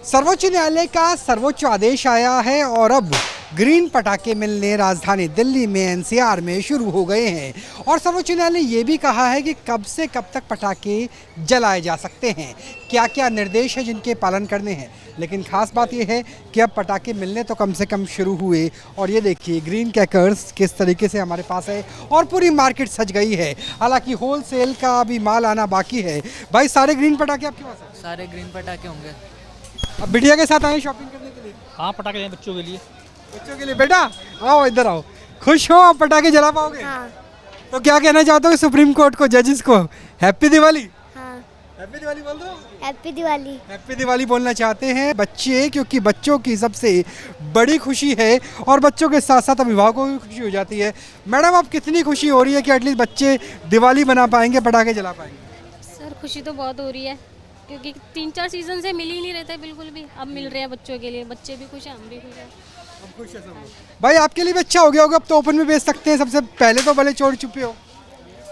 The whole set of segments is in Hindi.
सर्वोच्च न्यायालय का सर्वोच्च आदेश आया है और अब ग्रीन पटाखे मिलने राजधानी दिल्ली में एनसीआर में शुरू हो गए हैं। और सर्वोच्च न्यायालय ने ये भी कहा है कि कब से कब तक पटाखे जलाए जा सकते हैं, क्या क्या निर्देश है जिनके पालन करने हैं। लेकिन खास बात यह है कि अब पटाखे मिलने तो कम से कम शुरू हुए। और ये देखिए ग्रीन क्रैकर्स किस तरीके से हमारे पास है और पूरी मार्केट सज गई है। हालांकि होलसेल का अभी माल आना बाकी है। भाई सारे ग्रीन पटाखे आपके पास है? सारे ग्रीन पटाखे होंगे। अब बिटिया के साथ आए शॉपिंग करने के लिए? हाँ, पटाखे हैं बच्चों के लिए। बच्चों के लिए। बेटा आओ इधर आओ, खुश हो आप पटाखे जला पाओगे? हाँ। तो क्या कहना चाहते हो सुप्रीम कोर्ट को, जजेस को? हैप्पी दिवाली। हाँ। हैप्पी दिवाली बोल दो। हैप्पी दिवाली। हैप्पी दिवाली बोलना चाहते हैं बच्चे, क्योंकि बच्चों की सबसे बड़ी खुशी है और बच्चों के साथ साथ अभिभावकों को भी खुशी हो जाती है। मैडम अब कितनी खुशी हो रही है कि एटलीस्ट बच्चे दिवाली मना पाएंगे, पटाखे जला पाएंगे? सर खुशी तो बहुत हो रही है क्योंकि 3-4 सीजन से मिल ही नहीं रहे थे बिल्कुल भी, अब मिल रहे हैं बच्चों के लिए। बच्चे भी खुश हैं, हम भी खुश हैं। अब खुश है सब लोग। भाई आपके लिए भी अच्छा हो गया होगा, अब तो ओपन में बेच सकते हैं। सबसे पहले तो भले चोर छुपे हो।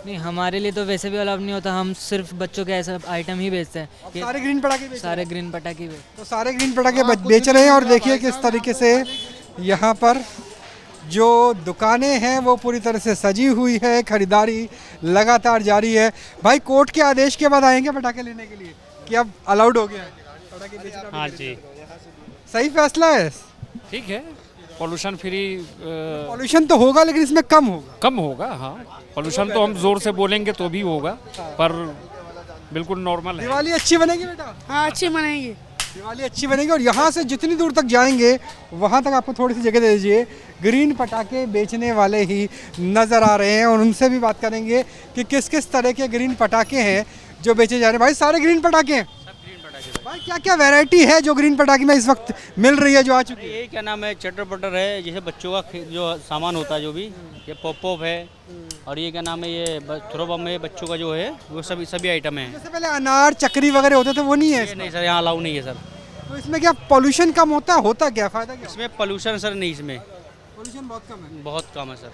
नहीं, हमारे लिए तो वैसे भी अलाउ नहीं होता, हम सिर्फ बच्चों के ऐसा आइटम ही बेचते हैं। अब सारे ग्रीन पटाखे बेच रहे सारे ग्रीन पटाखे बेच। हैं। तो सारे ग्रीन पटाखे बेच रहे हैं। और देखिए किस तरीके से यहाँ पर जो दुकानें हैं वो पूरी तरह से सजी हुई है। खरीदारी लगातार जारी है। भाई कोर्ट के आदेश के बाद आएंगे पटाखे लेने के लिए कि अब अलाउड हो गया है पटाखे बेचना? हाँ जी, सही फैसला है। ठीक है। पॉल्यूशन फ्री पॉल्यूशन तो होगा लेकिन इसमें कम होगा। कम होगा। हाँ, पॉल्यूशन तो हम जोर से बोलेंगे तो भी होगा, पर बिल्कुल नॉर्मल है। दिवाली अच्छी बनेगी बेटा? हाँ, अच्छी मनाएंगे। दिवाली अच्छी बनेगी। और यहाँ से जितनी दूर तक जाएंगे वहाँ तक आपको थोड़ी सी जगह दे दीजिए। ग्रीन पटाखे बेचने वाले ही नज़र आ रहे हैं और उनसे भी बात करेंगे कि किस किस तरह के ग्रीन पटाखे हैं जो बेचे जा रहे हैं। भाई सारे ग्रीन पटाखे हैं? भाई क्या क्या वैरायटी है जो ग्रीन पटाखे में इस वक्त मिल रही है, जो आ चुकी है? ये क्या नाम है, चटर पटर है, जैसे बच्चों का जो सामान होता है, जो भी ये पॉप पॉप है, और ये क्या नाम है, ये थ्रो बम है, बच्चों का जो है वो सभी आइटम है। जैसे पहले अनार चक्री वगैरह होते थे वो नहीं है ये इसमें? नहीं सर, यहाँ अलाउ नहीं है सर। तो इसमें क्या पॉल्यूशन कम होता क्या फायदा क्या? इसमें पोल्यूशन सर नहीं, इसमें पॉल्यूशन बहुत कम है। बहुत कम है सर।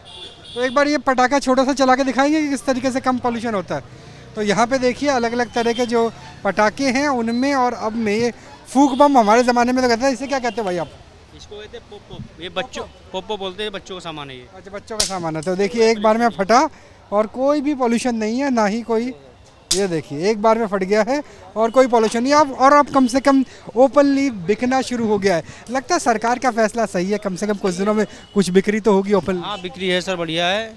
तो एक बार ये पटाखा छोटा सा चला के दिखाएंगे कि किस तरीके से कम पॉल्यूशन होता है। तो यहाँ पे देखिए अलग अलग तरह के जो पटाखे हैं उनमें और अब में ये फूक बम हमारे ज़माने में तो कहते हैं, इसे क्या कहते हैं भाई आप? इसको कहते हैं पॉप पॉप। ये बच्चों पॉप पॉप बोलते हैं, बच्चों का सामान है ये। अच्छा, बच्चों का सामान है। तो देखिए एक बार में फटा और कोई भी पॉल्यूशन नहीं है, ना ही कोई, ये देखिए एक बार में फट गया है और कोई पॉल्यूशन नहीं। अब कम से कम ओपनली बिकना शुरू हो गया है। लगता है सरकार का फैसला सही है, कम से कम कुछ दिनों में कुछ बिक्री तो होगी ओपन। हाँ, बिक्री है सर, बढ़िया है।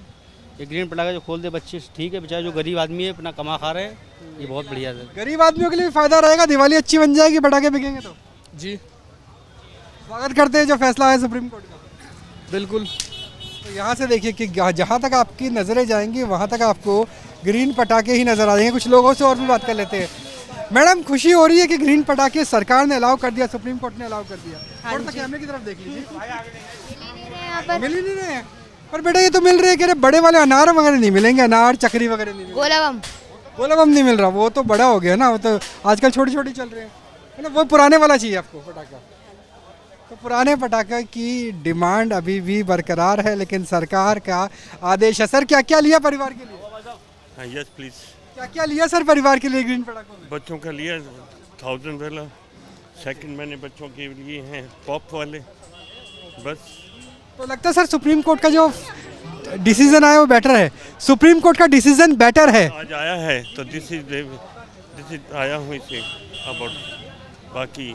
ये ग्रीन पटाखे जो खोल दे बच्चे, ठीक है। बेचारे जो गरीब आदमी है अपना कमा खा रहे हैं, ये बहुत बढ़िया है। गरीब आदमियों के लिए फायदा रहेगा, दिवाली अच्छी बन जाएगी, पटाखे बिकेंगे तो। जी स्वागत करते हैं जो फैसला है सुप्रीम कोर्ट का। बिल्कुल। तो यहाँ से देखिए कि जहाँ तक आपकी नज़रें जाएंगी वहाँ तक आपको ग्रीन पटाखे ही नज़र आ जाएंगे। कुछ लोगों से और भी बात कर लेते हैं। मैडम खुशी हो रही है कि ग्रीन पटाखे सरकार ने अलाउ कर दिया, सुप्रीम कोर्ट ने अलाउ कर दिया? थोड़ा सा कैमरे की तरफ देख लीजिए। मिल ही नहीं रहे हैं। पर बेटा ये तो मिल रहे हैं कि बड़े वाले अनार वगैरह नहीं मिलेंगे, अनार चक्री वगैरह नहीं मिलेंगे, गोला बम। गोला बम नहीं मिल रहा। वो तो बड़ा हो गया ना, वो तो आजकल छोटे छोटे चल रहे हैं, है ना। वो पुराने वाला चाहिए आपको पटाखा। तो पुराने पटाखे की डिमांड अभी भी बरकरार है, लेकिन सरकार का आदेश है। सर क्या क्या लिया परिवार के लिए? Yes please. क्या क्या लिया सर परिवार के लिए ग्रीन पटाखों में? बच्चों का लिया 1000 वाला, सेकंड मैंने बच्चों के लिए हैं पॉप वाले, बस। तो लगता है सर सुप्रीम कोर्ट का जो डिसीजन आया वो बेटर है? सुप्रीम कोर्ट का डिसीजन बेटर है? आज आया है तो दिस इज आया हूँ इसे अबाउट, बाकी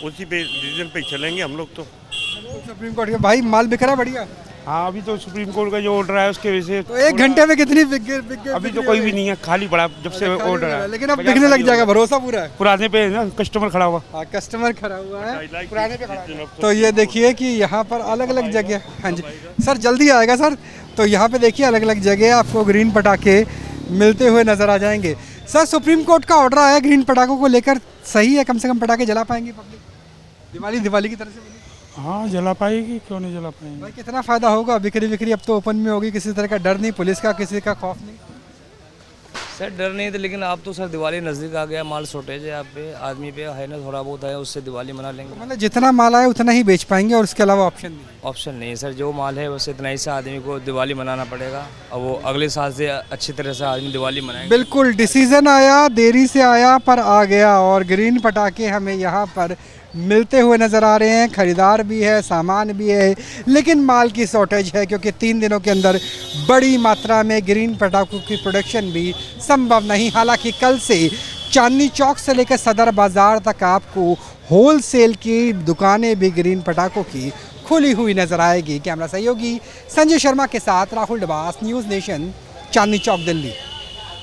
उसी पे डिसीजन पे चलेंगे हम लोग। तो सुप्रीम कोर्ट के भाई माल बिक रहा है बढ़िया? हाँ, अभी तो सुप्रीम कोर्ट का जो ऑर्डर है उसके वजह से तो 1 घंटे में कितनी बिक गई? अभी तो कोई भी नहीं है, खाली पड़ा जब से ऑर्डर है। लेकिन अब बिकने लग जाएगा, भरोसा पूरा है। पुराने पे है ना, कस्टमर खड़ा हुआ। हाँ, कस्टमर खड़ा हुआ है। पुराने पे खड़ा है। तो ये देखिए कि यहाँ पर अलग अलग जगह, हाँ जी सर जल्दी आएगा सर। तो यहाँ पे देखिए अलग अलग जगह आपको ग्रीन पटाखे मिलते हुए नजर आ जाएंगे। सर सुप्रीम कोर्ट का ऑर्डर आया ग्रीन पटाखों को लेकर, सही है? कम से कम पटाखे जला पाएंगे पब्लिक दिवाली की तरह से? हाँ, जला पाएगी, क्यों नहीं जला पाएंगे। भाई कितना फायदा होगा? बिक्री अब तो ओपन में होगी, किसी तरह का डर नहीं, पुलिस का किसी का खौफ नहीं। सर डर नहीं था, लेकिन अब तो सर दिवाली नज़दीक आ गया, माल शॉर्टेज है, यहाँ पे आदमी पे है ना, थोड़ा बहुत है, उससे दिवाली मना लेंगे। मतलब जितना माल आए उतना ही बेच पाएंगे और उसके अलावा ऑप्शन नहीं है। ऑप्शन नहीं है सर, जो माल है उससे इतना ही से आदमी को दिवाली मनाना पड़ेगा, और वो अगले साल से अच्छी तरह से आदमी दिवाली मनाएंगे। बिल्कुल डिसीजन आया, देरी से आया पर आ गया और ग्रीन पटाखे हमें यहाँ पर मिलते हुए नज़र आ रहे हैं। ख़रीदार भी है, सामान भी है, लेकिन माल की शॉर्टेज है क्योंकि 3 दिनों के अंदर बड़ी मात्रा में ग्रीन पटाखों की प्रोडक्शन भी संभव नहीं। हालांकि कल से चांदनी चौक से लेकर सदर बाज़ार तक आपको होलसेल की दुकानें भी ग्रीन पटाखों की खुली हुई नज़र आएगी। कैमरा सहयोगी संजय शर्मा के साथ राहुल डबास, न्यूज़ नेशन, चांदनी चौक, दिल्ली।